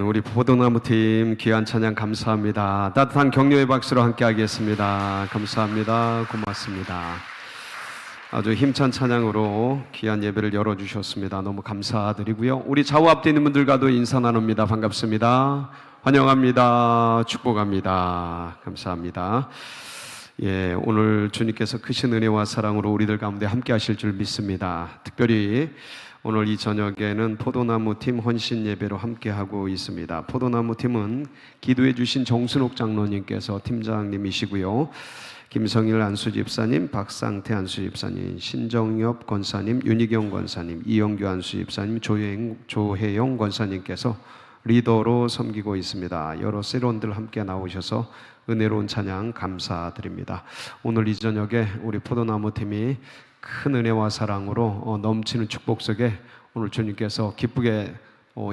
우리 포도나무 팀 귀한 찬양 감사합니다. 따뜻한 격려의 박수로 함께 하겠습니다. 감사합니다. 고맙습니다. 아주 힘찬 찬양으로 귀한 예배를 열어주셨습니다. 너무 감사드리고요. 우리 좌우 앞에 있는 분들과도 인사 나눕니다. 반갑습니다. 환영합니다. 축복합니다. 감사합니다. 오늘 주님께서 크신 은혜와 사랑으로 우리들 가운데 함께 하실 줄 믿습니다. 특별히 오늘 이 저녁에는 포도나무 팀 헌신 예배로 함께하고 있습니다. 포도나무 팀은 기도해 주신 정순옥 장로님께서 팀장님이시고요. 김성일 안수집사님, 박상태 안수집사님, 신정엽 권사님, 윤희경 권사님, 이영규 안수집사님, 조혜영 권사님께서 리더로 섬기고 있습니다. 여러 세론들 함께 나오셔서 은혜로운 찬양 감사드립니다. 오늘 이 저녁에 우리 포도나무 팀이 큰 은혜와 사랑으로 넘치는 축복 속에 오늘 주님께서 기쁘게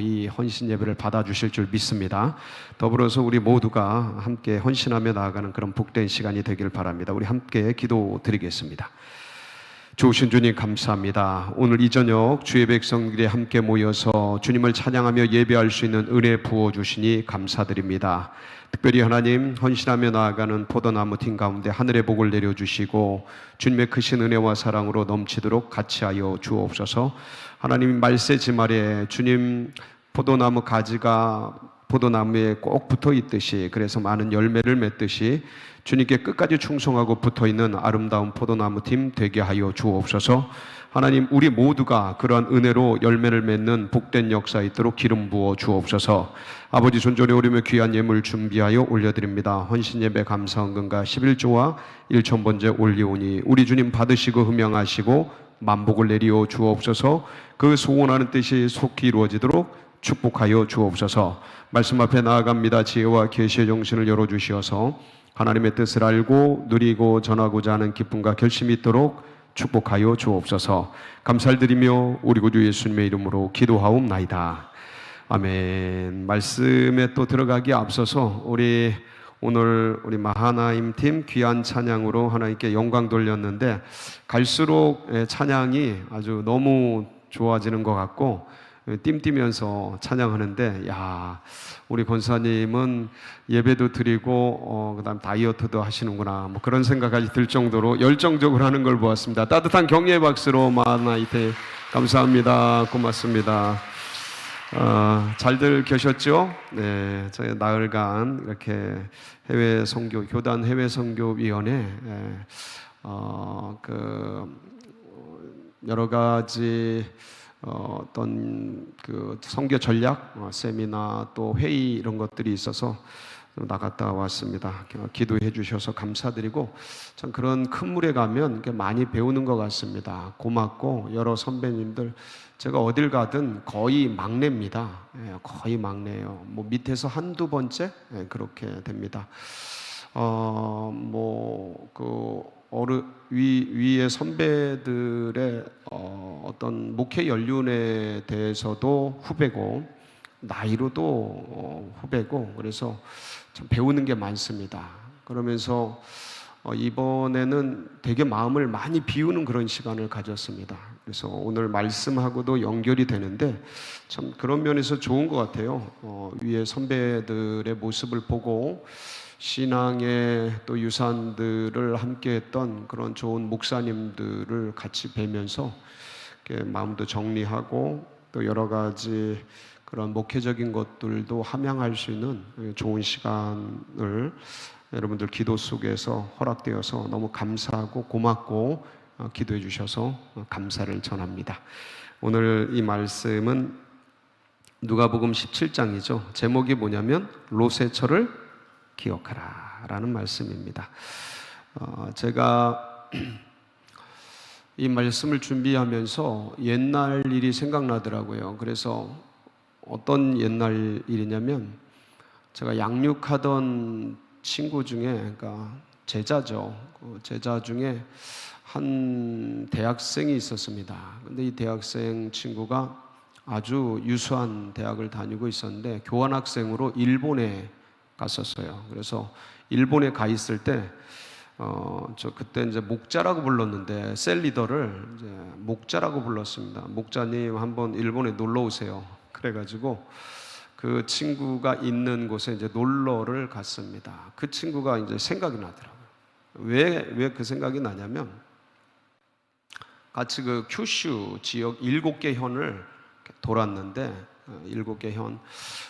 이 헌신 예배를 받아주실 줄 믿습니다. 더불어서 우리 모두가 함께 헌신하며 나아가는 그런 복된 시간이 되길 바랍니다. 우리 함께 기도드리겠습니다. 좋으신 주님 감사합니다. 오늘 이 저녁 주의 백성들이 함께 모여서 주님을 찬양하며 예배할 수 있는 은혜 부어주시니 감사드립니다. 특별히 하나님, 헌신하며 나아가는 포도나무 팀 가운데 하늘의 복을 내려주시고 주님의 크신 은혜와 사랑으로 넘치도록 같이하여 주옵소서. 하나님, 말세지말에 주님 포도나무 가지가 포도나무에 꼭 붙어 있듯이, 그래서 많은 열매를 맺듯이 주님께 끝까지 충성하고 붙어있는 아름다운 포도나무 팀 되게 하여 주옵소서. 하나님, 우리 모두가 그러한 은혜로 열매를 맺는 복된 역사 있도록 기름 부어 주옵소서. 아버지, 존전에 오르며 귀한 예물 준비하여 올려드립니다. 헌신예배 감사헌금과 11조와 1,000번째 올리오니 우리 주님 받으시고 흠양하시고 만복을 내리어 주옵소서. 그 소원하는 뜻이 속히 이루어지도록 축복하여 주옵소서. 말씀 앞에 나아갑니다. 지혜와 계시의 정신을 열어주시어서 하나님의 뜻을 알고 누리고 전하고자 하는 기쁨과 결심이 있도록 축복하여 주옵소서. 감사를 드리며 우리 구주 예수님의 이름으로 기도하옵나이다. 아멘. 말씀에 또 들어가기에 앞서서 오늘 우리 마하나임 팀 귀한 찬양으로 하나님께 영광 돌렸는데, 갈수록 찬양이 아주 너무 좋아지는 것 같고 띵뛰면서 찬양하는데, 우리 권사님은 예배도 드리고 그다음 다이어트도 하시는구나, 뭐 그런 생각까지 들 정도로 열정적으로 하는 걸 보았습니다. 따뜻한 격려의 박수로 마하나이테 감사합니다. 고맙습니다. 잘들 계셨죠? 네, 저희 나흘간 이렇게 해외 선교 교단 해외 선교위원회 여러 가지 어떤 그 선교 전략 세미나 또 회의 이런 것들이 있어서 나갔다 왔습니다. 기도해 주셔서 감사드리고, 참 그런 큰 물에 가면 많이 배우는 것 같습니다. 고맙고, 여러 선배님들, 제가 어딜 가든 거의 막내입니다. 거의 막내예요. 뭐 밑에서 한두 번째 그렇게 됩니다. 위의 선배들의 어떤 목회 연륜에 대해서도 후배고, 나이로도 후배고, 그래서 참 배우는 게 많습니다. 그러면서 이번에는 되게 마음을 많이 비우는 그런 시간을 가졌습니다. 그래서 오늘 말씀하고도 연결이 되는데, 참 그런 면에서 좋은 것 같아요. 위의 선배들의 모습을 보고 신앙의 또 유산들을 함께 했던 그런 좋은 목사님들을 같이 뵈면서 마음도 정리하고 또 여러 가지 그런 목회적인 것들도 함양할 수 있는 좋은 시간을 여러분들 기도 속에서 허락되어서 너무 감사하고 고맙고 기도해 주셔서 감사를 전합니다. 오늘 이 말씀은 누가복음 17장이죠. 제목이 뭐냐면 롯의 철을 기억하라 라는 말씀입니다. 제가 이 말씀을 준비하면서 옛날 일이 생각나더라고요. 그래서 어떤 옛날 일이냐면, 제가 양육하던 친구 중에, 그러니까 제자죠. 제자 중에 한 대학생이 있었습니다. 근데 이 대학생 친구가 아주 유수한 대학을 다니고 있었는데 교환학생으로 일본에 갔었어요. 그래서 일본에 가 있을 때 그때 이제 목자라고 불렀는데 셀 리더를 이제 목자라고 불렀습니다. 목자님 한번 일본에 놀러 오세요. 그래가지고 그 친구가 있는 곳에 이제 놀러를 갔습니다. 그 친구가 이제 생각이 나더라고요. 왜 그 생각이 나냐면, 같이 그 큐슈 지역 7개 현을 돌았는데, 7개 현.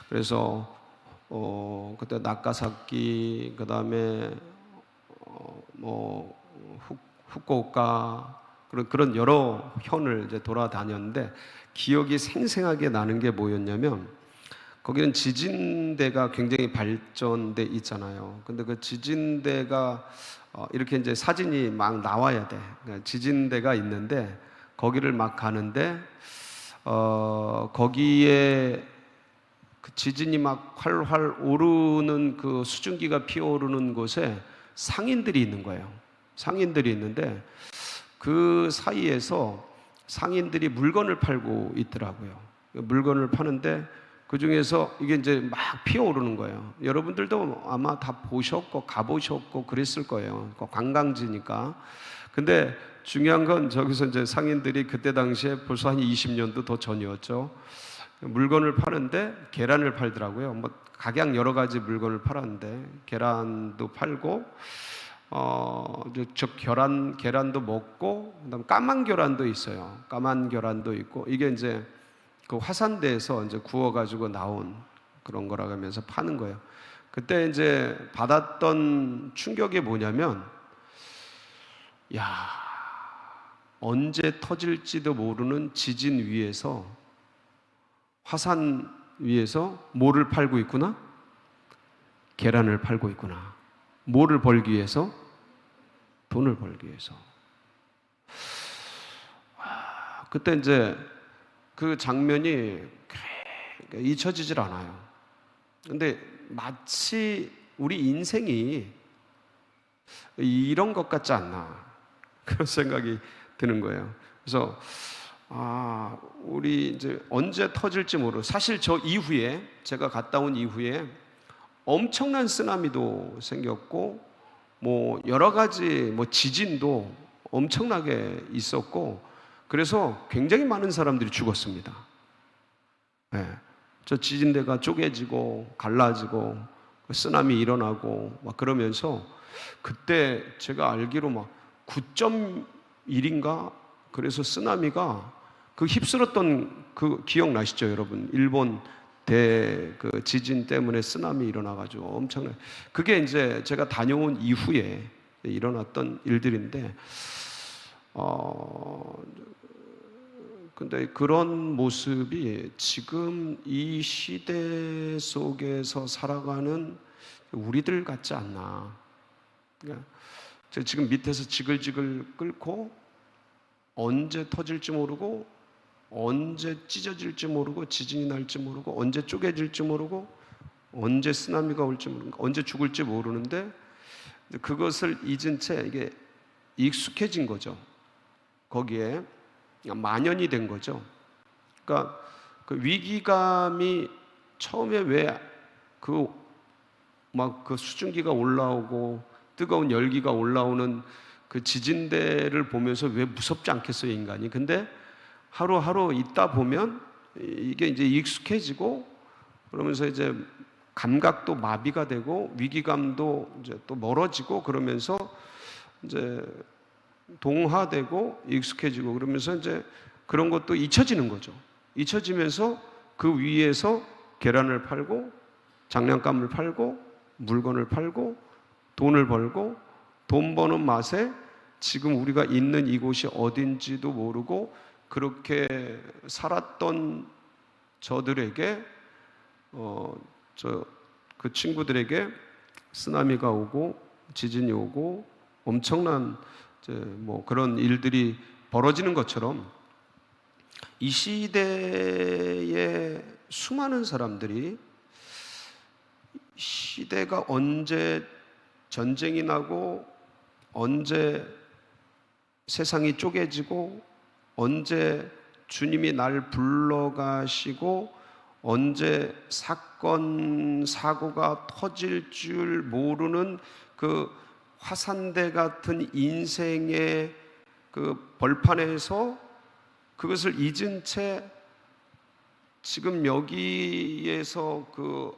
그래서 그때 나카사키, 그다음에 뭐 후쿠오카, 그런 여러 현을 이제 돌아다녔는데, 기억이 생생하게 나는 게 뭐였냐면, 거기는 지진대가 굉장히 발전돼 있잖아요. 근데 그 지진대가 이렇게 이제 사진이 막 나와야 돼. 그러니까 지진대가 있는데 거기를 막 가는데 거기에 그 지진이 막 활활 오르는 그 수증기가 피어오르는 곳에 상인들이 있는 거예요. 상인들이 있는데 그 사이에서 상인들이 물건을 팔고 있더라고요. 물건을 파는데 그 중에서 이게 이제 막 피어오르는 거예요. 여러분들도 아마 다 보셨고 가보셨고 그랬을 거예요. 관광지니까. 근데 중요한 건 저기서 이제 상인들이 그때 당시에 벌써 한 20년도 더 전이었죠. 물건을 파는데 계란을 팔더라고요. 뭐 각양 여러 가지 물건을 팔았는데 계란도 팔고 저 계란도 먹고, 그다음 까만 계란도 있어요. 까만 계란도 있고, 이게 이제 그 화산대에서 이제 구워가지고 나온 그런 거라고 하면서 파는 거예요. 그때 이제 받았던 충격이 뭐냐면, 야, 언제 터질지도 모르는 지진 위에서, 화산 위에서 뭐를 팔고 있구나? 계란을 팔고 있구나. 뭐를 벌기 위해서? 돈을 벌기 위해서. 그때 이제 그 장면이 잊혀지질 않아요. 근데 마치 우리 인생이 이런 것 같지 않나, 그런 생각이 드는 거예요. 그래서 우리 이제 언제 터질지 모르고, 사실 저 이후에, 제가 갔다 온 이후에 엄청난 쓰나미도 생겼고, 뭐 여러 가지 뭐 지진도 엄청나게 있었고, 그래서 굉장히 많은 사람들이 죽었습니다. 네. 저 지진대가 쪼개지고 갈라지고 쓰나미 일어나고 막 그러면서, 그때 제가 알기로 막 9.1인가 그래서 쓰나미가, 그 휩쓸었던 그 기억나시죠, 여러분? 일본 그 지진 때문에 쓰나미 일어나가지고 엄청나게, 그게 이제 제가 다녀온 이후에 일어났던 일들인데, 근데 그런 모습이 지금 이 시대 속에서 살아가는 우리들 같지 않나. 그러니까 제가 지금 밑에서 지글지글 끓고, 언제 터질지 모르고, 언제 찢어질지 모르고, 지진이 날지 모르고, 언제 쪼개질지 모르고, 언제 쓰나미가 올지 모르고, 언제 죽을지 모르는데, 그것을 잊은 채 이게 익숙해진 거죠. 거기에 만연이 된 거죠. 그러니까 그 위기감이 처음에 왜 그 수증기가 올라오고 뜨거운 열기가 올라오는 그 지진대를 보면서 왜 무섭지 않겠어요, 인간이? 근데 하루하루 있다 보면 이게 이제 익숙해지고, 그러면서 이제 감각도 마비가 되고 위기감도 이제 또 멀어지고, 그러면서 이제 동화되고 익숙해지고, 그러면서 이제 그런 것도 잊혀지는 거죠. 잊혀지면서 그 위에서 계란을 팔고 장난감을 팔고 물건을 팔고 돈을 벌고, 돈 버는 맛에 지금 우리가 있는 이곳이 어딘지도 모르고 그렇게 살았던 저들에게, 그 친구들에게 쓰나미가 오고 지진이 오고 엄청난 뭐 그런 일들이 벌어지는 것처럼, 이 시대에 수많은 사람들이 시대가 언제 전쟁이 나고, 언제 세상이 쪼개지고, 언제 주님이 날 불러가시고, 언제 사건 사고가 터질 줄 모르는 그 화산대 같은 인생의 그 벌판에서 그것을 잊은 채 지금 여기에서 그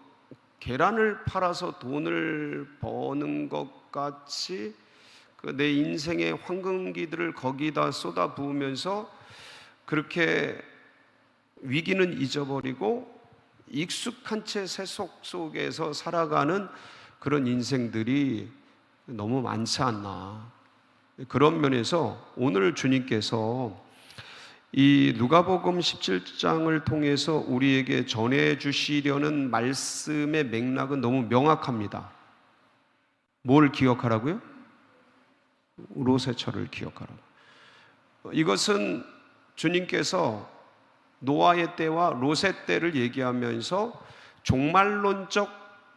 계란을 팔아서 돈을 버는 것 같이 그 내 인생의 황금기들을 거기다 쏟아 부으면서 그렇게 위기는 잊어버리고 익숙한 채 세속 속에서 살아가는 그런 인생들이 너무 많지 않나. 그런 면에서 오늘 주님께서 이 누가복음 17장을 통해서 우리에게 전해주시려는 말씀의 맥락은 너무 명확합니다. 뭘 기억하라고요? 롯의 철을 기억하라고. 이것은 주님께서 노아의 때와 롯의 때를 얘기하면서 종말론적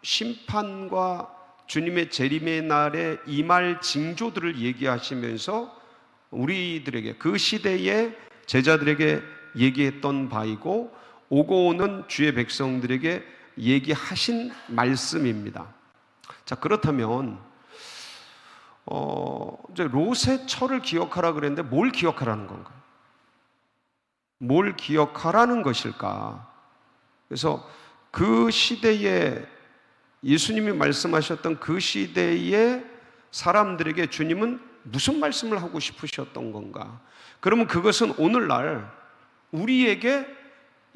심판과 주님의 재림의 날에 임할 징조들을 얘기하시면서 우리들에게 그 시대에 제자들에게 얘기했던 바이고 오고 오는 주의 백성들에게 얘기하신 말씀입니다. 자, 그렇다면 이제 롯의 철을 기억하라 그랬는데 뭘 기억하라는 건가요? 뭘 기억하라는 것일까? 그래서 그 시대에 예수님이 말씀하셨던 그 시대의 사람들에게 주님은 무슨 말씀을 하고 싶으셨던 건가? 그러면 그것은 오늘날 우리에게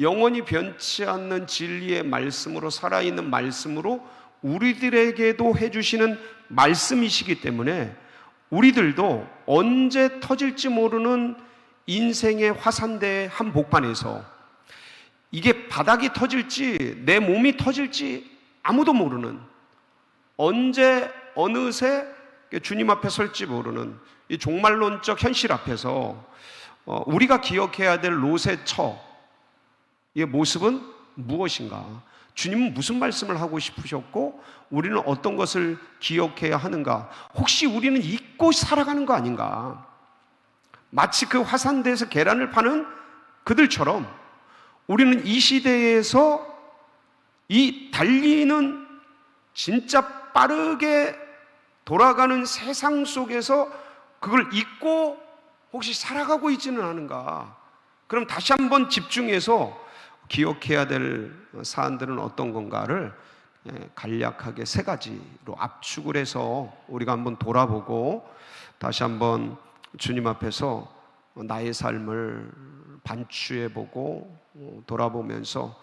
영원히 변치 않는 진리의 말씀으로 살아있는 말씀으로 우리들에게도 해주시는 말씀이시기 때문에 우리들도 언제 터질지 모르는 인생의 화산대의 한복판에서 이게 바닥이 터질지 내 몸이 터질지 아무도 모르는, 언제 어느새 주님 앞에 설지 모르는 이 종말론적 현실 앞에서 우리가 기억해야 될 롯의 처의 모습은 무엇인가? 주님은 무슨 말씀을 하고 싶으셨고 우리는 어떤 것을 기억해야 하는가? 혹시 우리는 잊고 살아가는 거 아닌가? 마치 그 화산대에서 계란을 파는 그들처럼 우리는 이 시대에서 이 달리는 진짜 빠르게 돌아가는 세상 속에서 그걸 잊고 혹시 살아가고 있지는 않은가? 그럼 다시 한번 집중해서 기억해야 될 사안들은 어떤 건가를 간략하게 세 가지로 압축을 해서 우리가 한번 돌아보고 다시 한번 주님 앞에서 나의 삶을 반추해보고 돌아보면서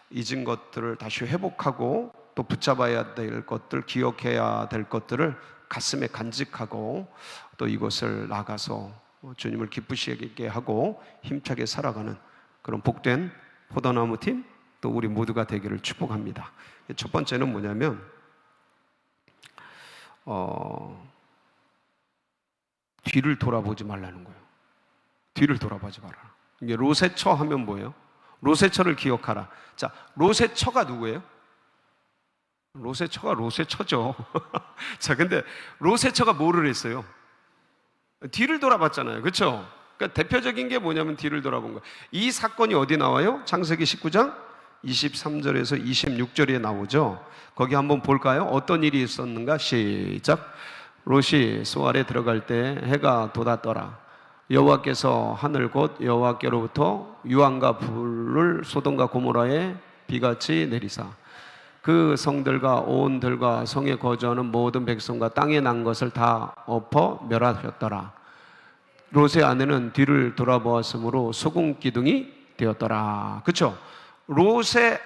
잊은 것들을 다시 회복하고 또 붙잡아야 될 것들, 기억해야 될 것들을 가슴에 간직하고 또 이것을 나가서 주님을 기쁘시게 하고 힘차게 살아가는 그런 복된 포도나무 팀, 또 우리 모두가 되기를 축복합니다. 첫 번째는 뭐냐면 뒤를 돌아보지 말라는 거예요. 뒤를 돌아보지 마라. 이게 롯의 처 하면 뭐예요? 롯의 처를 기억하라. 자, 롯의 처가 누구예요? 롯의 처가 롯의 처죠. 자, 근데 롯의 처가 뭐를 했어요? 뒤를 돌아봤잖아요. 그렇죠? 그러니까 대표적인 게 뭐냐면 뒤를 돌아본 거예요. 이 사건이 어디 나와요? 창세기 19장 23절에서 26절에 나오죠. 거기 한번 볼까요? 어떤 일이 있었는가? 시작. 롯이 소알에 들어갈 때 해가 돋았더라. 여호와께서 하늘 곧 여호와께로부터 유황과 불을 소돔과 고모라에 비같이 내리사 그 성들과 온 들과 성에 거주하는 모든 백성과 땅에 난 것을 다 엎어 멸하셨더라. 롯의 아내는 뒤를 돌아보았으므로 소금 기둥이 되었더라. 그렇죠? 롯의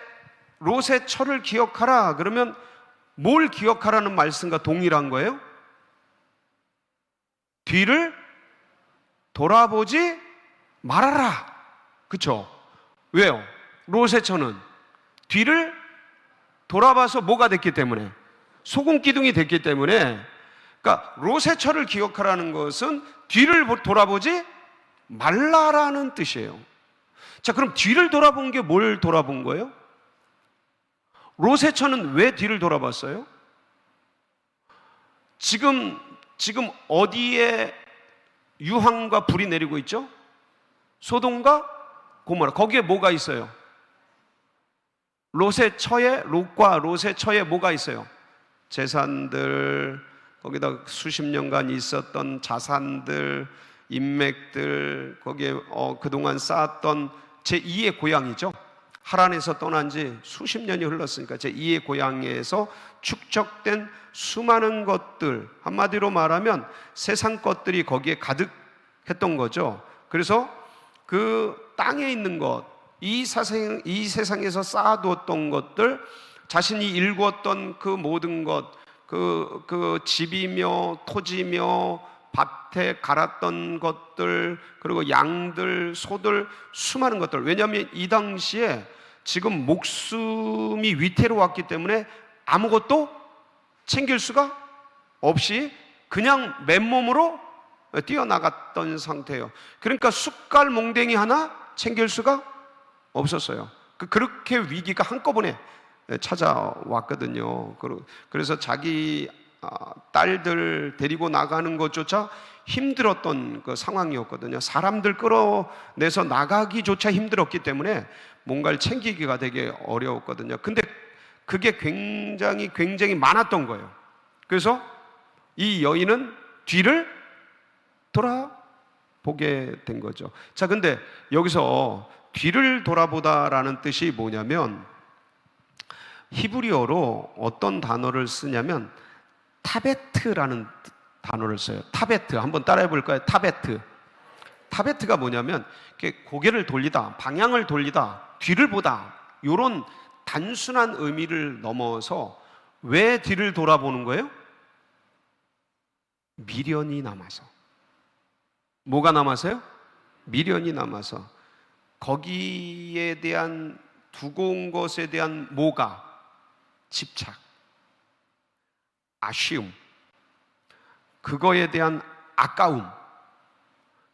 처를 기억하라. 그러면 뭘 기억하라는 말씀과 동일한 거예요? 뒤를 돌아보지 말아라. 그렇죠? 왜요? 롯의 처는 뒤를 돌아봐서 뭐가 됐기 때문에, 소금 기둥이 됐기 때문에, 그러니까 롯의 처를 기억하라는 것은 뒤를 돌아보지 말라라는 뜻이에요. 자, 그럼 뒤를 돌아본 게 뭘 돌아본 거예요? 롯의 처는 왜 뒤를 돌아봤어요? 지금 어디에 유황과 불이 내리고 있죠? 소돔과 고모라. 거기에 뭐가 있어요? 롯과 롯의 처에 뭐가 있어요? 재산들, 거기다 수십 년간 있었던 자산들, 인맥들, 거기에 그동안 쌓았던 제2의 고향이죠. 하란에서 떠난 지 수십 년이 흘렀으니까 제2의 고향에서 축적된 수많은 것들, 한마디로 말하면 세상 것들이 거기에 가득했던 거죠. 그래서 그 땅에 있는 것, 이 세상에서 쌓아두었던 것들, 자신이 일구었던 그 모든 것, 그 집이며 토지며 밭에 갈았던 것들, 그리고 양들, 소들, 수많은 것들. 왜냐하면 이 당시에 지금 목숨이 위태로웠기 때문에 아무것도 챙길 수가 없이 그냥 맨몸으로 뛰어나갔던 상태예요. 그러니까 숟갈 몽댕이 하나 챙길 수가 없었어요. 그렇게 위기가 한꺼번에 찾아왔거든요. 그래서 자기 딸들 데리고 나가는 것조차 힘들었던 그 상황이었거든요. 사람들 끌어내서 나가기조차 힘들었기 때문에 뭔가를 챙기기가 되게 어려웠거든요. 근데 그게 굉장히 많았던 거예요. 그래서 이 여인은 뒤를 돌아보게 된 거죠. 자, 근데 여기서 뒤를 돌아보다라는 뜻이 뭐냐면 히브리어로 어떤 단어를 쓰냐면 타베트라는 단어를 써요. 타베트. 한번 따라해 볼까요? 타베트. 타베트가 뭐냐면 고개를 돌리다, 방향을 돌리다, 뒤를 보다, 이런 단순한 의미를 넘어서 왜 뒤를 돌아보는 거예요? 미련이 남아서. 뭐가 남아서요? 미련이 남아서. 거기에 대한 두고 온 것에 대한 뭐가? 집착, 아쉬움, 그거에 대한 아까움.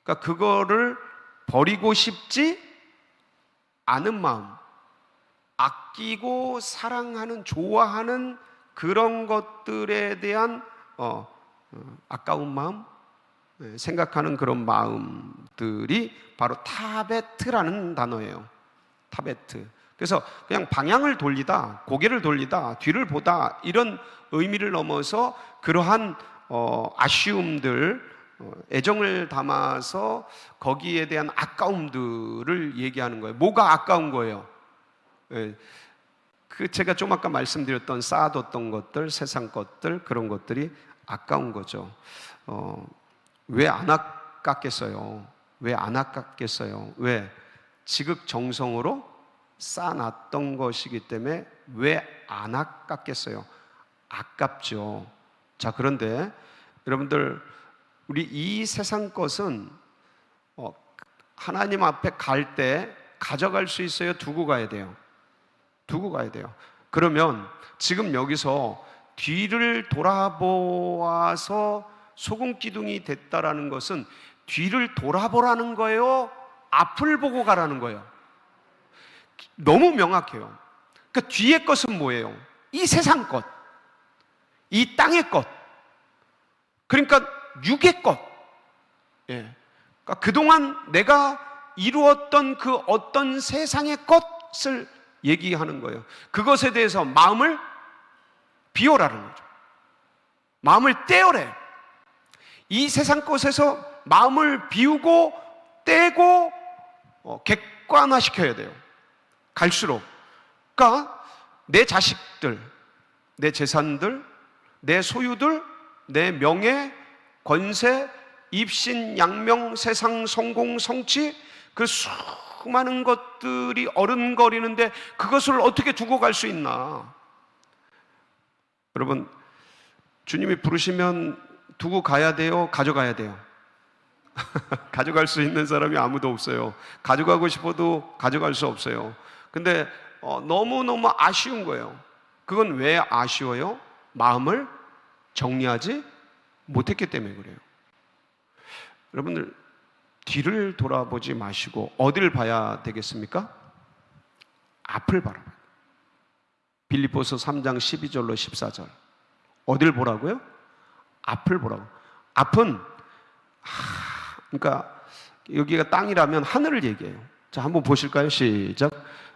그러니까 그거를 버리고 싶지 않은 마음, 아끼고 사랑하는, 좋아하는 그런 것들에 대한 아까운 마음, 생각하는 그런 마음들이 바로 타베트라는 단어예요. 타베트. 그래서 그냥 방향을 돌리다, 고개를 돌리다, 뒤를 보다, 이런 의미를 넘어서 그러한 아쉬움들, 애정을 담아서 거기에 대한 아까움들을 얘기하는 거예요. 뭐가 아까운 거예요? 제가 좀 아까 말씀드렸던 쌓아뒀던 것들, 세상 것들, 그런 것들이 아까운 거죠. 왜 안 아깝겠어요? 왜 안 아깝겠어요? 왜? 지극정성으로 쌓아놨던 것이기 때문에 왜 안 아깝겠어요? 아깝죠. 자, 그런데 여러분들, 우리 이 세상 것은 하나님 앞에 갈 때 가져갈 수 있어요? 두고 가야 돼요? 두고 가야 돼요. 그러면 지금 여기서 뒤를 돌아보아서 소금기둥이 됐다라는 것은 뒤를 돌아보라는 거예요? 앞을 보고 가라는 거예요? 너무 명확해요. 그러니까 뒤의 것은 뭐예요? 이 세상 것, 이 땅의 것, 그러니까 육의 것. 그러니까 그동안 내가 이루었던 그 어떤 세상의 것을 얘기하는 거예요. 그것에 대해서 마음을 비워라는 거죠. 마음을 떼어래. 이 세상 것에서 마음을 비우고 떼고 객관화시켜야 돼요. 갈수록. 그러니까 내 자식들, 내 재산들, 내 소유들, 내 명예, 권세, 입신, 양명, 세상, 성공, 성취, 그 수많은 것들이 어른거리는데 그것을 어떻게 두고 갈 수 있나? 여러분, 주님이 부르시면 두고 가야 돼요? 가져가야 돼요? 가져갈 수 있는 사람이 아무도 없어요. 가져가고 싶어도 가져갈 수 없어요. 근데 너무너무 아쉬운 거예요. 그건 왜 아쉬워요? 마음을 정리하지 못했기 때문에 그래요. 여러분들, 뒤를 돌아보지 마시고 어디를 봐야 되겠습니까? 앞을 바라봐요. 빌립보서 3장 12절로 14절. 어디를 보라고요? 앞을 보라고. 앞은 그러니까 여기가 땅이라면 하늘을 얘기해요. 자, 한번 보실까요? 시작.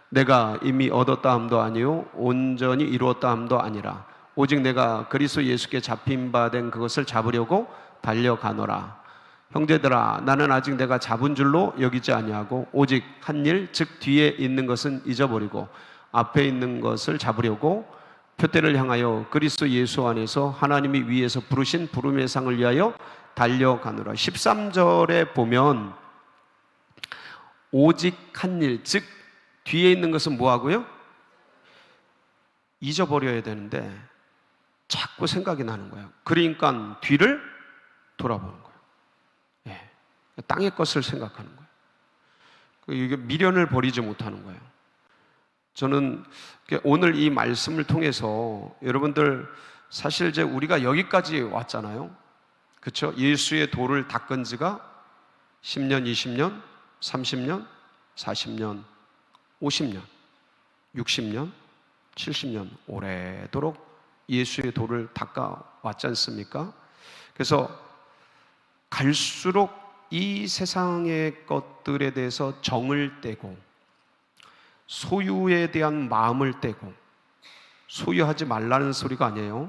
내가 이미 얻었다 함도 아니요 온전히 이루었다 함도 아니라 오직 내가 그리스도 예수께 잡힌 바 된 그것을 잡으려고 달려가노라. 형제들아 나는 아직 내가 잡은 줄로 여기지 아니하고 오직 한 일 즉 뒤에 있는 것은 잊어버리고 앞에 있는 것을 잡으려고 표대를 향하여 그리스도 예수 안에서 하나님이 위에서 부르신 부름의 상을 위하여 달려가노라. 13절에 보면 오직 한 일, 즉 뒤에 있는 것은 뭐하고요? 잊어버려야 되는데 자꾸 생각이 나는 거예요. 그러니까 뒤를 돌아보는 거예요. 예, 땅의 것을 생각하는 거예요. 이게 미련을 버리지 못하는 거예요. 저는 오늘 이 말씀을 통해서 여러분들 사실 이제 우리가 여기까지 왔잖아요. 그렇죠? 예수의 도를 닦은 지가 10년, 20년, 30년, 40년, 50년, 60년, 70년 오래도록 예수의 도를 닦아왔지 않습니까? 그래서 갈수록 이 세상의 것들에 대해서 정을 떼고 소유에 대한 마음을 떼고, 소유하지 말라는 소리가 아니에요.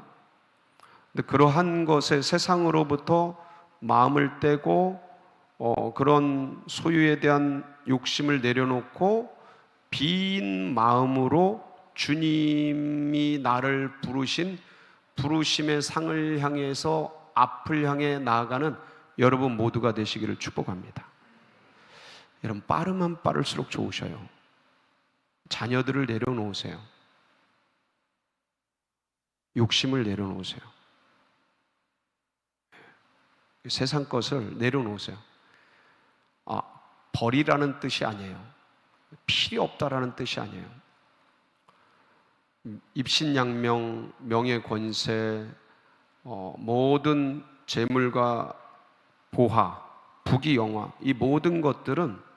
근데 그러한 것에 세상으로부터 마음을 떼고 그런 소유에 대한 욕심을 내려놓고 빈 마음으로 주님이 나를 부르신 부르심의 상을 향해서 앞을 향해 나아가는 여러분 모두가 되시기를 축복합니다. 여러분 빠르면 빠를수록 좋으셔요. 자녀들을 내려놓으세요. 욕심을 내려놓으세요. 세상 것을 내려놓으세요. 버리라는 뜻이 아니에요. 필요 없다라는 뜻이 아니에요. 입신양명, 명예, 권세, 모든 재물과 보화, 부귀, 영화, 이 모든 것들은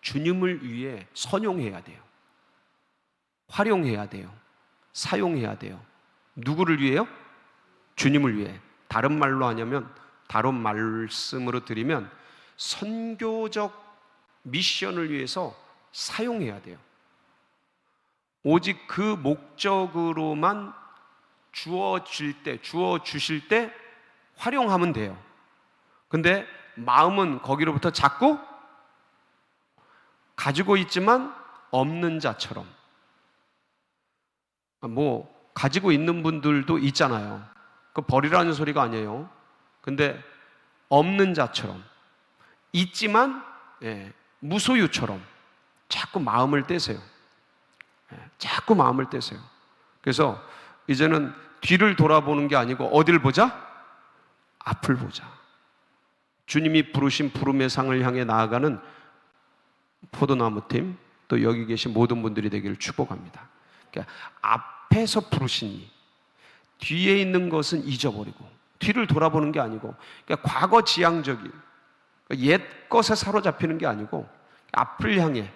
주님을 위해 선용해야 돼요. 활용해야 돼요. 사용해야 돼요. 누구를 위해요? 주님을 위해. 다른 말로 하냐면, 다른 말씀으로 드리면 선교적 미션을 위해서 사용해야 돼요. 오직 그 목적으로만 주어주실 때 활용하면 돼요. 근데 마음은 거기로부터 자꾸 가지고 있지만 없는 자처럼, 가지고 있는 분들도 있잖아요. 그 버리라는 소리가 아니에요. 근데 없는 자처럼, 있지만 무소유처럼 자꾸 마음을 떼세요. 자꾸 마음을 떼세요. 그래서 이제는 뒤를 돌아보는 게 아니고 어디를 보자? 앞을 보자. 주님이 부르신 부름의 상을 향해 나아가는 포도나무팀, 또 여기 계신 모든 분들이 되기를 축복합니다. 그러니까 앞에서 부르시니 뒤에 있는 것은 잊어버리고, 뒤를 돌아보는 게 아니고, 그러니까 과거 지향적인 옛 것에 사로잡히는 게 아니고 앞을 향해,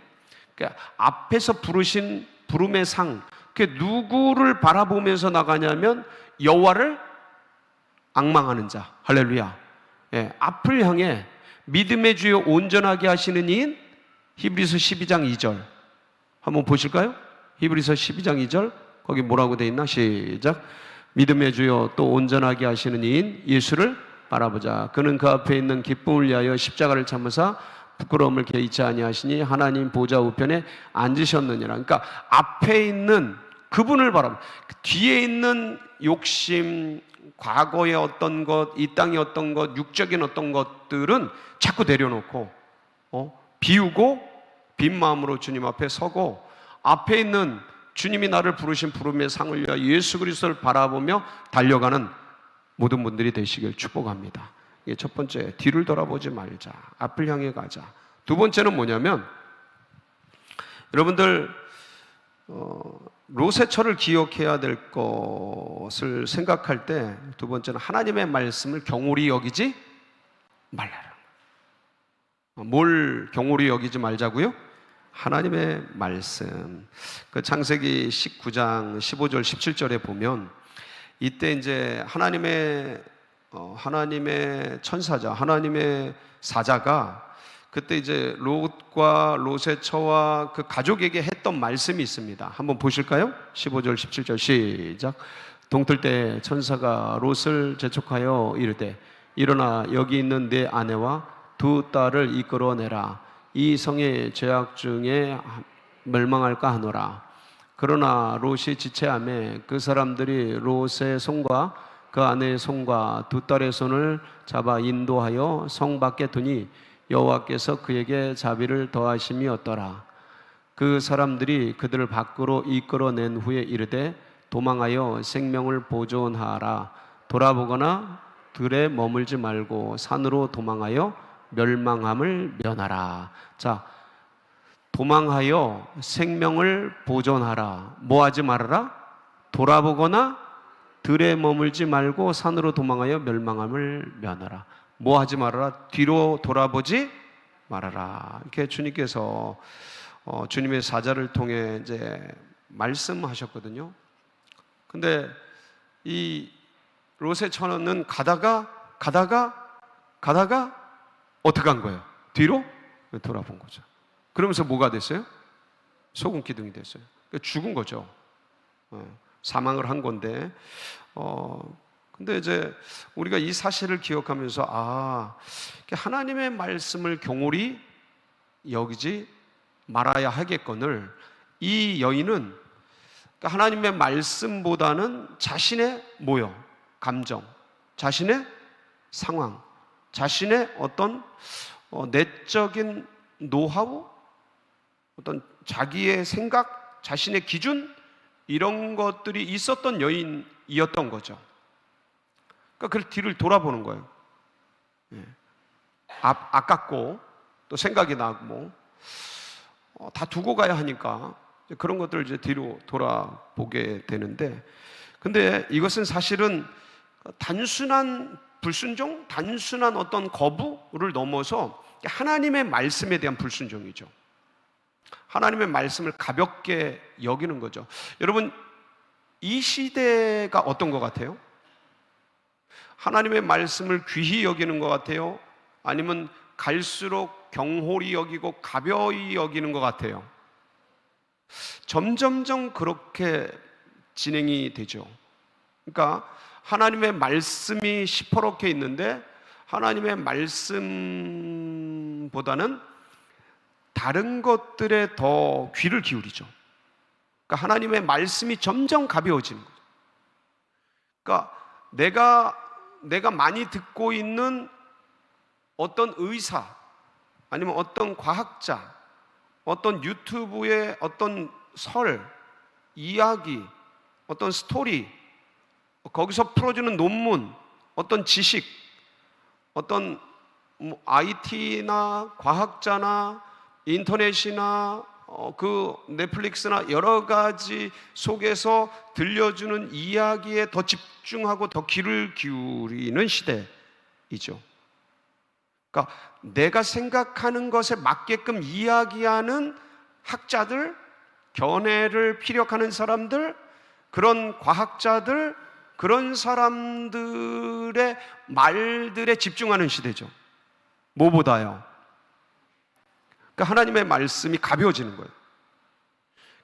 그러니까 앞에서 부르신 부름의 상, 그게 누구를 바라보면서 나가냐면 여호와를 앙망하는 자. 할렐루야. 앞을 향해 믿음의 주요 온전하게 하시는 이인 히브리서 12장 2절 한번 보실까요? 히브리서 12장 2절 거기 뭐라고 되어 있나? 시작. 믿음의 주요 또 온전하게 하시는 이인 예수를 바라보자. 그는 그 앞에 있는 기쁨을 위하여 십자가를 참으사 부끄러움을 개의치 아니하시니 하나님 보좌 우편에 앉으셨느니라. 그러니까 앞에 있는 그분을 바라보자. 뒤에 있는 욕심, 과거의 어떤 것, 이 땅의 어떤 것, 육적인 어떤 것들은 자꾸 내려놓고 비우고 빈 마음으로 주님 앞에 서고, 앞에 있는 주님이 나를 부르신 부름의 상을 위하여 예수 그리스도를 바라보며 달려가는 모든 분들이 되시길 축복합니다. 이게 첫 번째, 뒤를 돌아보지 말자. 앞을 향해 가자. 두 번째는 뭐냐면, 여러분들 롯의 철을 기억해야 될 것을 생각할 때 두 번째는 하나님의 말씀을 경홀히 여기지 말라라. 뭘 경홀히 여기지 말자고요? 하나님의 말씀. 그 창세기 19장 15절 17절에 보면 이때 이제 하나님의 천사자, 하나님의 사자가 그때 이제 롯과 롯의 처와 그 가족에게 했던 말씀이 있습니다. 한번 보실까요? 15절 17절 시작. 동틀 때 천사가 롯을 재촉하여 이르되 일어나 여기 있는 내 아내와 두 딸을 이끌어내라. 이 성의 죄악 중에 멸망할까 하노라. 그러나 롯이 지체하매 그 사람들이 롯의 손과 그 아내의 손과 두 딸의 손을 잡아 인도하여 성 밖에 두니 여호와께서 그에게 자비를 더하심이었더라. 그 사람들이 그들을 밖으로 이끌어낸 후에 이르되 도망하여 생명을 보존하라. 돌아보거나 들에 머물지 말고 산으로 도망하여 멸망함을 면하라. 자, 도망하여 생명을 보존하라. 뭐 하지 말아라? 돌아보거나 들에 머물지 말고 산으로 도망하여 멸망함을 면하라. 뭐 하지 말아라? 뒤로 돌아보지 말아라. 이렇게 주님께서 주님의 사자를 통해 이제 말씀하셨거든요. 근데 이 롯의 처녀는 가다가 어떻게 한 거예요? 뒤로 돌아본 거죠. 그러면서 뭐가 됐어요? 소금 기둥이 됐어요. 죽은 거죠. 사망을 한 건데, 근데 이제 우리가 이 사실을 기억하면서 하나님의 말씀을 경홀히 여기지 말아야 하겠거늘 이 여인은 하나님의 말씀보다는 자신의 감정, 자신의 상황, 자신의 어떤 내적인 노하우, 어떤 자기의 생각, 자신의 기준 이런 것들이 있었던 여인이었던 거죠. 그러니까 그 뒤를 돌아보는 거예요. 아깝고 또 생각이 나고 다 두고 가야 하니까 그런 것들을 이제 뒤로 돌아보게 되는데, 근데 이것은 사실은 단순한 불순종, 단순한 어떤 거부를 넘어서 하나님의 말씀에 대한 불순종이죠. 하나님의 말씀을 가볍게 여기는 거죠. 여러분, 이 시대가 어떤 것 같아요? 하나님의 말씀을 귀히 여기는 것 같아요? 아니면 갈수록 경홀히 여기고 가벼이 여기는 것 같아요? 점점점 그렇게 진행이 되죠. 그러니까 하나님의 말씀이 시퍼렇게 있는데 하나님의 말씀보다는 다른 것들에 더 귀를 기울이죠. 그러니까 하나님의 말씀이 점점 가벼워지는 거죠. 그러니까 내가 많이 듣고 있는 어떤 의사, 아니면 어떤 과학자, 어떤 유튜브의 어떤 설, 이야기, 어떤 스토리, 거기서 풀어주는 논문, 어떤 지식, 어떤 IT나 과학자나 인터넷이나 그 넷플릭스나 여러 가지 속에서 들려주는 이야기에 더 집중하고 더 귀를 기울이는 시대이죠. 그러니까 내가 생각하는 것에 맞게끔 이야기하는 학자들, 견해를 피력하는 사람들, 그런 과학자들, 그런 사람들의 말들에 집중하는 시대죠. 뭐보다요? 그러니까 하나님의 말씀이 가벼워지는 거예요.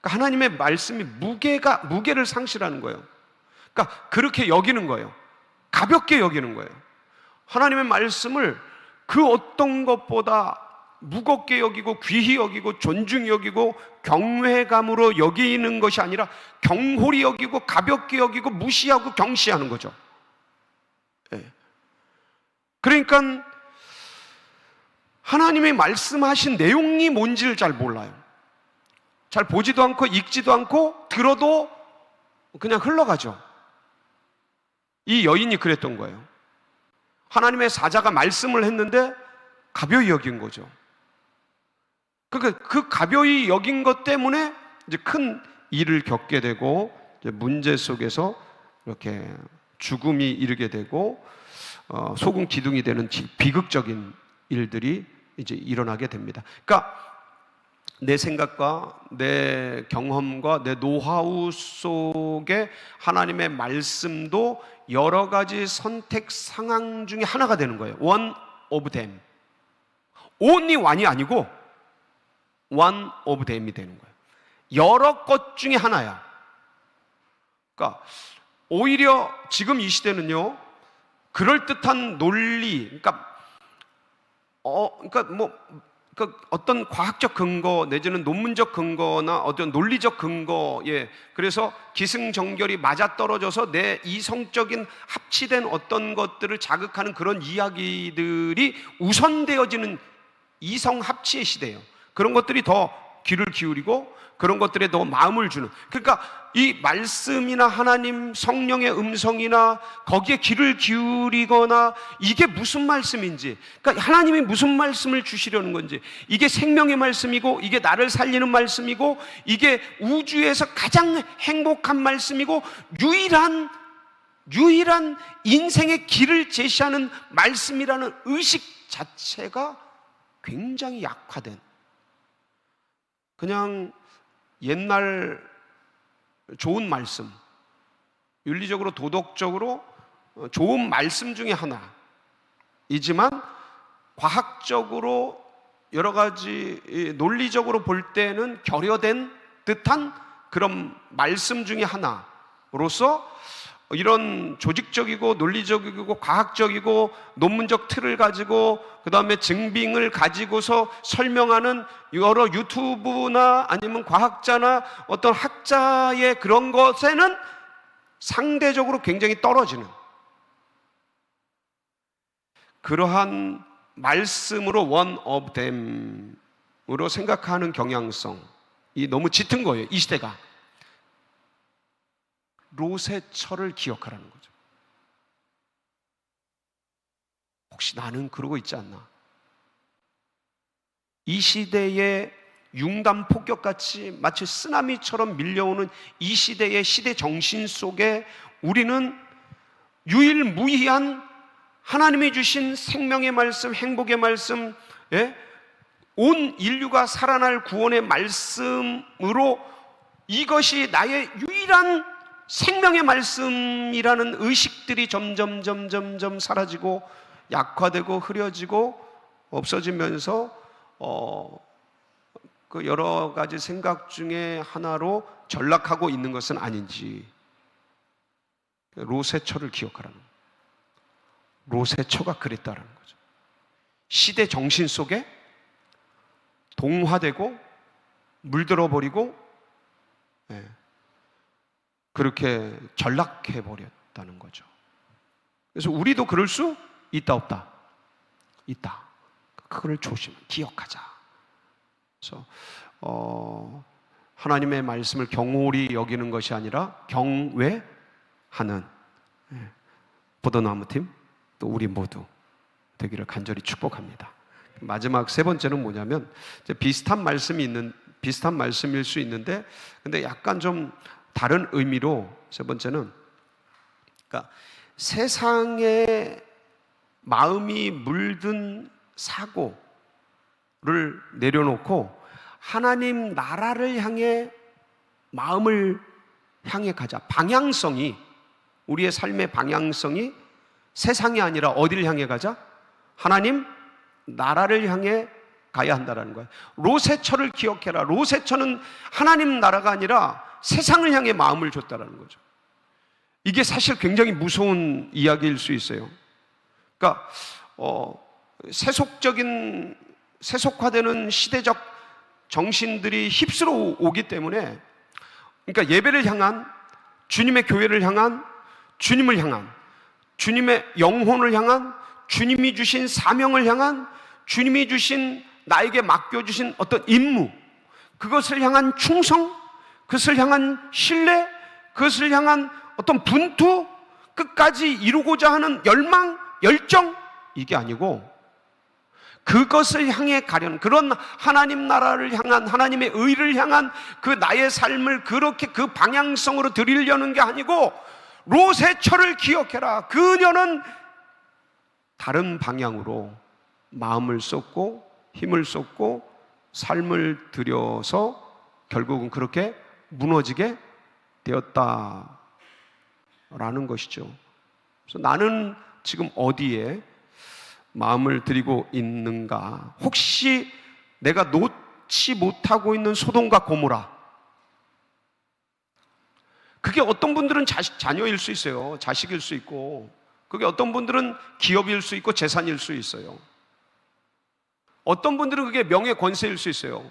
그러니까 하나님의 말씀이 무게를 상실하는 거예요. 그러니까 그렇게 여기는 거예요. 가볍게 여기는 거예요. 하나님의 말씀을 그 어떤 것보다 무겁게 여기고 귀히 여기고 존중히 여기고 경외감으로 여기는 것이 아니라 경홀히 여기고 가볍게 여기고 무시하고 경시하는 거죠. 그러니까 하나님이 말씀하신 내용이 뭔지를 잘 몰라요. 잘 보지도 않고 읽지도 않고 들어도 그냥 흘러가죠. 이 여인이 그랬던 거예요. 하나님의 사자가 말씀을 했는데 가벼이 여긴 거죠. 그러니까 그 가벼이 여긴 것 때문에 이제 큰 일을 겪게 되고 이제 문제 속에서 이렇게 죽음이 이르게 되고 소금 기둥이 되는 비극적인 일들이 이제 일어나게 됩니다. 그러니까 내 생각과 내 경험과 내 노하우 속에 하나님의 말씀도 여러 가지 선택 상황 중에 하나가 되는 거예요. One of them. only one이 아니고 one of them이 되는 거예요. 여러 것 중에 하나야. 그러니까 오히려 지금 이 시대는요, 그럴듯한 논리, 어떤 과학적 근거 내지는 논문적 근거나 어떤 논리적 근거에, 그래서 기승전결이 맞아떨어져서 내 이성적인 합치된 어떤 것들을 자극하는 그런 이야기들이 우선되어지는 이성 합치의 시대예요. 그런 것들이 더 귀를 기울이고 그런 것들에 더 마음을 주는, 그러니까 이 말씀이나 하나님 성령의 음성이나 거기에 귀를 기울이거나 이게 무슨 말씀인지, 그러니까 하나님이 무슨 말씀을 주시려는 건지, 이게 생명의 말씀이고 이게 나를 살리는 말씀이고 이게 우주에서 가장 행복한 말씀이고 유일한 인생의 길을 제시하는 말씀이라는 의식 자체가 굉장히 약화된, 그냥 옛날 좋은 말씀, 윤리적으로 도덕적으로 좋은 말씀 중에 하나이지만 과학적으로 여러 가지 논리적으로 볼 때는 결여된 듯한 그런 말씀 중에 하나로서 이런 조직적이고 논리적이고 과학적이고 논문적 틀을 가지고 그 다음에 증빙을 가지고서 설명하는 여러 유튜브나 아니면 과학자나 어떤 학자의 그런 것에는 상대적으로 굉장히 떨어지는 그러한 말씀으로 one of them으로 생각하는 경향성이 너무 짙은 거예요. 이 시대가. 롯의 철을 기억하라는 거죠. 혹시 나는 그러고 있지 않나? 이 시대의 융단 폭격같이 마치 쓰나미처럼 밀려오는 이 시대의 시대 정신 속에 우리는 유일무이한 하나님이 주신 생명의 말씀, 행복의 말씀, 온 인류가 살아날 구원의 말씀으로 이것이 나의 유일한 생명의 말씀이라는 의식들이 점점 사라지고 약화되고 흐려지고 없어지면서 그 여러 가지 생각 중에 하나로 전락하고 있는 것은 아닌지. 롯의 처를 기억하라는 거예요. 롯의 처가 그랬다라는 거죠. 시대 정신 속에 동화되고 물들어 버리고 그렇게 전락해 버렸다는 거죠. 그래서 우리도 그럴 수 있다 없다? 있다. 그걸 기억하자. 그래서 하나님의 말씀을 경홀히 여기는 것이 아니라 경외하는 포도나무팀 또 우리 모두 되기를 간절히 축복합니다. 마지막 세 번째는 뭐냐면 비슷한 말씀일 수 있는데 근데 약간 좀 다른 의미로 세 번째는, 그러니까 세상에 마음이 물든 사고를 내려놓고 하나님 나라를 향해 마음을 향해 가자. 방향성이, 우리의 삶의 방향성이 세상이 아니라 어디를 향해 가자? 하나님 나라를 향해 가야 한다는 거예요. 롯의 처를 기억해라. 롯의 처는 하나님 나라가 아니라 세상을 향해 마음을 줬다는 거죠. 이게 사실 굉장히 무서운 이야기일 수 있어요. 그러니까 세속화되는 시대적 정신들이 휩쓸어 오기 때문에, 그러니까 예배를 향한, 주님의 교회를 향한, 주님을 향한, 주님의 영혼을 향한, 주님이 주신 사명을 향한, 주님이 주신 나에게 맡겨주신 어떤 임무, 그것을 향한 충성, 그것을 향한 신뢰, 그것을 향한 어떤 분투, 끝까지 이루고자 하는 열망, 열정, 이게 아니고 그것을 향해 가려는, 그런 하나님 나라를 향한, 하나님의 의를 향한 그 나의 삶을 그렇게 그 방향성으로 드리려는 게 아니고, 롯의 처를 기억해라. 그녀는 다른 방향으로 마음을 쏟고 힘을 쏟고 삶을 들여서 결국은 그렇게 무너지게 되었다라는 것이죠. 그래서 나는 지금 어디에 마음을 들이고 있는가? 혹시 내가 놓지 못하고 있는 소돔과 고모라, 그게 어떤 분들은 자녀일 수 있어요. 자식일 수 있고, 그게 어떤 분들은 기업일 수 있고 재산일 수 있어요. 어떤 분들은 그게 명예 권세일 수 있어요.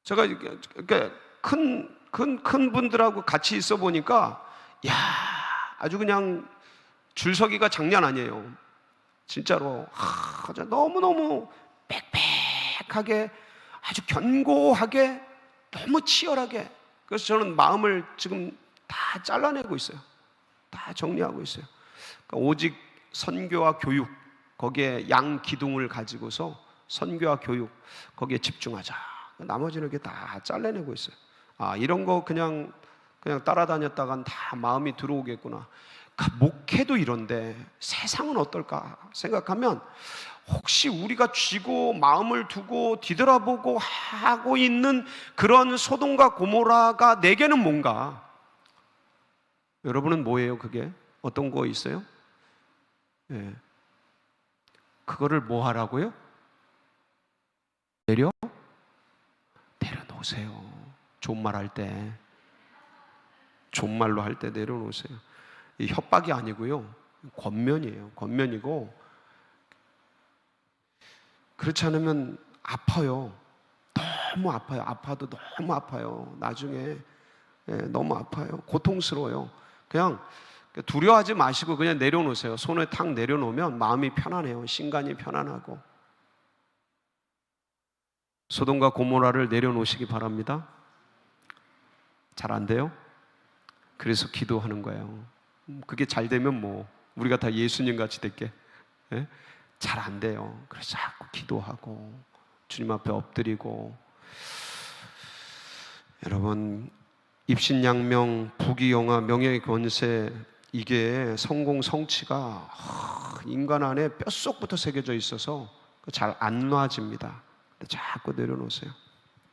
제가 이렇게 큰 분들하고 같이 있어 보니까 야, 아주 그냥 줄서기가 장난 아니에요. 진짜로 너무너무 빽빽하게, 아주 견고하게, 너무 치열하게. 그래서 저는 마음을 지금 다 잘라내고 있어요. 다 정리하고 있어요. 그러니까 오직 선교와 교육, 거기에 양기둥을 가지고서 선교와 교육, 거기에 집중하자. 나머지는 이렇게 다 잘라내고 있어요. 이런 거 그냥 따라다녔다간 다 마음이 들어오겠구나. 목회도 이런데 세상은 어떨까 생각하면, 혹시 우리가 쥐고 마음을 두고 뒤돌아보고 하고 있는 그런 소돔과 고모라가 내게는 뭔가? 여러분은 뭐예요? 그게 어떤 거 있어요? 예. 그거를 뭐 하라고요? 내려놓으세요. 존말 할 때, 존말로 할 때 내려놓으세요. 이 협박이 아니고요, 권면이에요. 권면이고, 그렇지 않으면 아파요. 너무 아파요. 아파도 너무 아파요. 나중에 너무 아파요. 고통스러워요. 그냥 두려워하지 마시고 그냥 내려놓으세요. 손을 탁 내려놓으면 마음이 편안해요.心간이 편안하고. 소돔과 고모라를 내려놓으시기 바랍니다. 잘 안 돼요? 그래서 기도하는 거예요. 그게 잘 되면 뭐 우리가 다 예수님 같이 될게? 예? 잘 안 돼요. 그래서 자꾸 기도하고 주님 앞에 엎드리고. 여러분, 입신양명, 부귀영화, 명예의 권세, 이게 성공 성취가 인간 안에 뼛속부터 새겨져 있어서 잘 안 놔집니다. 자꾸 내려놓으세요.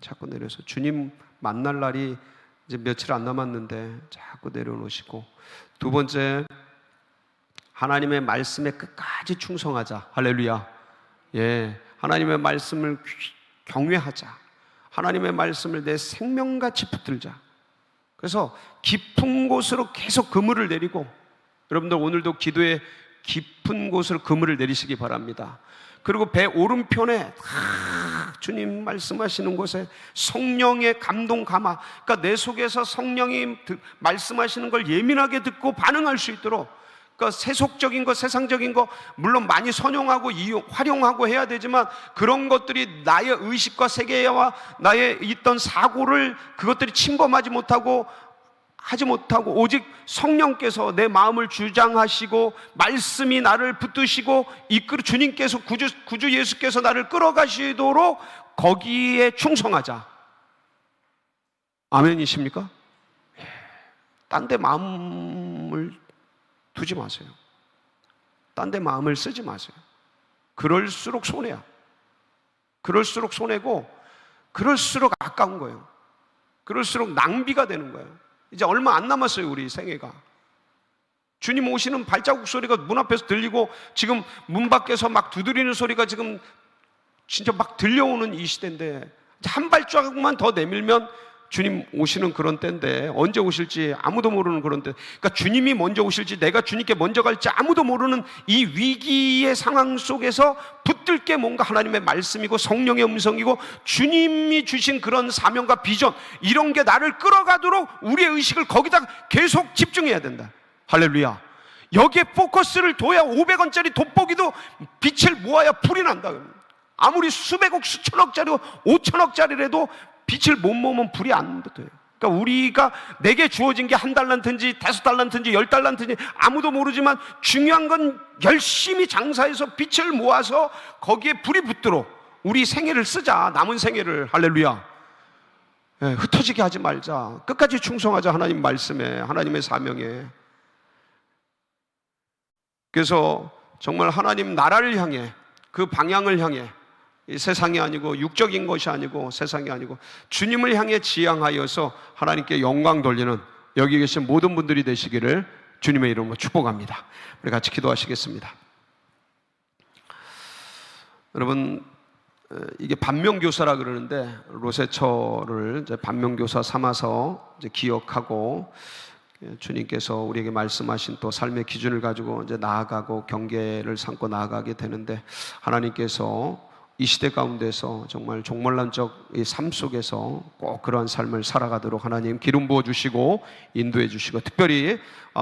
자꾸 내려서 주님 만날 날이 이제 며칠 안 남았는데 자꾸 내려놓으시고. 두 번째, 하나님의 말씀에 끝까지 충성하자. 할렐루야. 예, 하나님의 말씀을 경외하자. 하나님의 말씀을 내 생명같이 붙들자. 그래서 깊은 곳으로 계속 그물을 내리고, 여러분들 오늘도 기도에 깊은 곳으로 그물을 내리시기 바랍니다. 그리고 배 오른편에 주님 말씀하시는 곳에 성령의 감동 감화, 그러니까 내 속에서 성령이 말씀하시는 걸 예민하게 듣고 반응할 수 있도록, 그러니까 세속적인 거, 세상적인 거 물론 많이 선용하고 활용하고 해야 되지만, 그런 것들이 나의 의식과 세계와 나의 있던 사고를, 그것들이 침범하지 못하고 하지 못하고 오직 성령께서 내 마음을 주장하시고 말씀이 나를 붙드시고 주님께서 구주 예수께서 나를 끌어가시도록 거기에 충성하자. 아멘이십니까? 딴 데 마음을 두지 마세요. 딴 데 마음을 쓰지 마세요. 그럴수록 손해야. 그럴수록 손해고, 그럴수록 아까운 거예요. 그럴수록 낭비가 되는 거예요. 이제 얼마 안 남았어요, 우리 생애가. 주님 오시는 발자국 소리가 문 앞에서 들리고, 지금 문 밖에서 막 두드리는 소리가 지금 진짜 막 들려오는 이 시대인데, 한 발자국만 더 내밀면 주님 오시는 그런 때인데, 언제 오실지 아무도 모르는 그런 때, 그러니까 주님이 먼저 오실지 내가 주님께 먼저 갈지 아무도 모르는 이 위기의 상황 속에서 붙들 게 뭔가 하나님의 말씀이고 성령의 음성이고 주님이 주신 그런 사명과 비전, 이런 게 나를 끌어가도록 우리의 의식을 거기다 계속 집중해야 된다. 할렐루야. 여기에 포커스를 둬야 500원짜리 돋보기도 빛을 모아야 불이 난다. 아무리 수백억 수천억짜리고 5천억짜리라도 빛을 못 모으면 불이 안 붙어요. 그러니까 우리가 내게 주어진 게 1달란트인지 5달란트인지 10달란트인지 아무도 모르지만, 중요한 건 열심히 장사해서 빛을 모아서 거기에 불이 붙도록 우리 생애를 쓰자. 남은 생애를. 할렐루야. 예, 흩어지게 하지 말자. 끝까지 충성하자. 하나님 말씀에, 하나님의 사명에. 그래서 정말 하나님 나라를 향해, 그 방향을 향해, 이 세상이 아니고 육적인 것이 아니고 세상이 아니고 주님을 향해 지향하여서 하나님께 영광 돌리는 여기 계신 모든 분들이 되시기를 주님의 이름으로 축복합니다. 우리 같이 기도하시겠습니다. 여러분, 이게 반면교사라 그러는데, 로세처를 이제 반면교사 삼아서 이제 기억하고, 주님께서 우리에게 말씀하신 또 삶의 기준을 가지고 이제 나아가고 경계를 삼고 나아가게 되는데, 하나님께서 이 시대 가운데서 정말 종말론적 이 삶 속에서 꼭 그러한 삶을 살아가도록 하나님 기름 부어 주시고 인도해 주시고, 특별히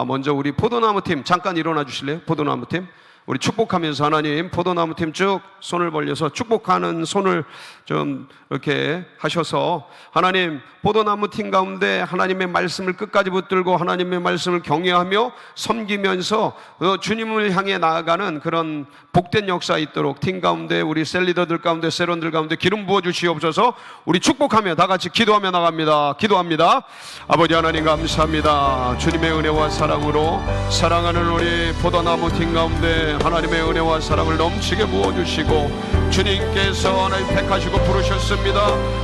먼저 우리 포도나무팀 잠깐 일어나 주실래요? 포도나무팀 우리 축복하면서 하나님 포도나무팀 쭉 손을 벌려서 축복하는 손을 좀 이렇게 하셔서, 하나님 포도나무팀 가운데 하나님의 말씀을 끝까지 붙들고 하나님의 말씀을 경외하며 섬기면서 주님을 향해 나아가는 그런 복된 역사 있도록 팀 가운데 우리 셀리더들 가운데 세론들 가운데 기름 부어 주시옵소서. 우리 축복하며 다 같이 기도하며 나갑니다. 기도합니다. 아버지 하나님 감사합니다. 주님의 은혜와 사랑으로 사랑하는 우리 포도나무팀 가운데 하나님의 은혜와 사랑을 넘치게 부어주시고, 주님께서 하나님 택하시고 부르셨습니다.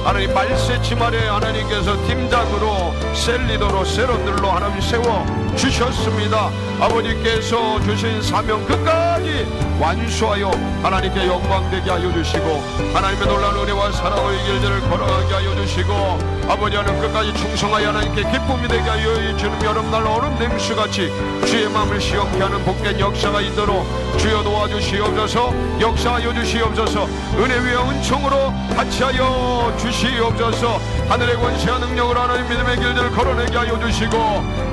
하나님 말세침 아래 하나님께서 팀장으로 셀리더로 세론들로 하나님 세워주셨습니다. 아버지께서 주신 사명 끝까지 완수하여 하나님께 영광되게 하여 주시고, 하나님의 놀라운 은혜와 사랑의 길들을 걸어가게 하여 주시고, 아버지는 끝까지 충성하여 하나님께 기쁨이 되게 하여 주는 여름날 얼음 냉수같이 주의 마음을 시험케 하는 복된 역사가 있도록 주여 도와주시옵소서. 역사하여 주시옵소서. 은혜 위에 은총으로 같이하여 주시옵소서. 하늘의 권세와 능력으로 하나님 믿음의 길들을 걸어내게 하여 주시고,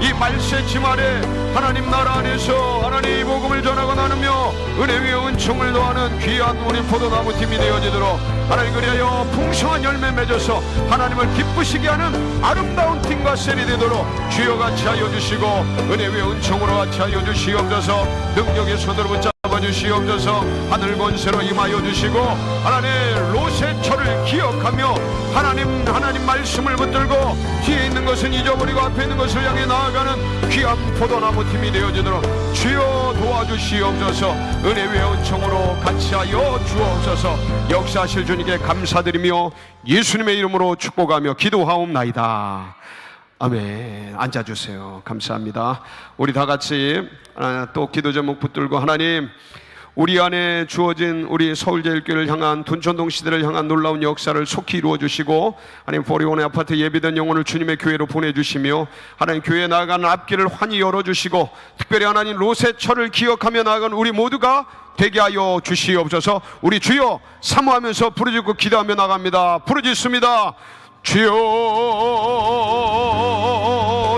이 말세침 아래 하나님 나라 안에서 하나님 복음을 전하고 나누며 은혜 위에 은총을 더하는 귀한 우리 포도나무 팀이 되어지도록 하나님 그리하여 풍성한 열매 맺어서 하나님을 기쁘시게 하는 아름다운 팀과 셀이 되도록 주여 같이 하여 주시고, 은혜 위에 은총으로 같이 하여 주시옵소서. 능력의 손으로 붙잡아 주시옵소서. 하늘 권세로 임하여 주시고, 하나님 로세처를 기억하며 하나님 말씀을 붙들고 뒤에 있는 것은 잊어버리고 앞에 있는 것을 향해 나아가는 귀한 포도나무 팀이 되어지도록 주여 도와주시옵소서. 은혜 위에 은총으로 같이 하여 주옵소서. 역사하실 주님께 감사드리며 예수님의 이름으로 축복하며 기도하옵나이다. 아멘. 앉아주세요. 감사합니다. 우리 다 같이 또 기도 제목 붙들고, 하나님 우리 안에 주어진 우리 서울제일교회를 향한 둔촌동 시대를 향한 놀라운 역사를 속히 이루어주시고, 하나님 보리원의 아파트 예비된 영혼을 주님의 교회로 보내주시며, 하나님 교회에 나아가는 앞길을 환히 열어주시고, 특별히 하나님 로세처를 기억하며 나아가는 우리 모두가 되게 하여 주시옵소서. 우리 주여 사모하면서 부르짖고 기도하며 나갑니다. 부르짖습니다. 주여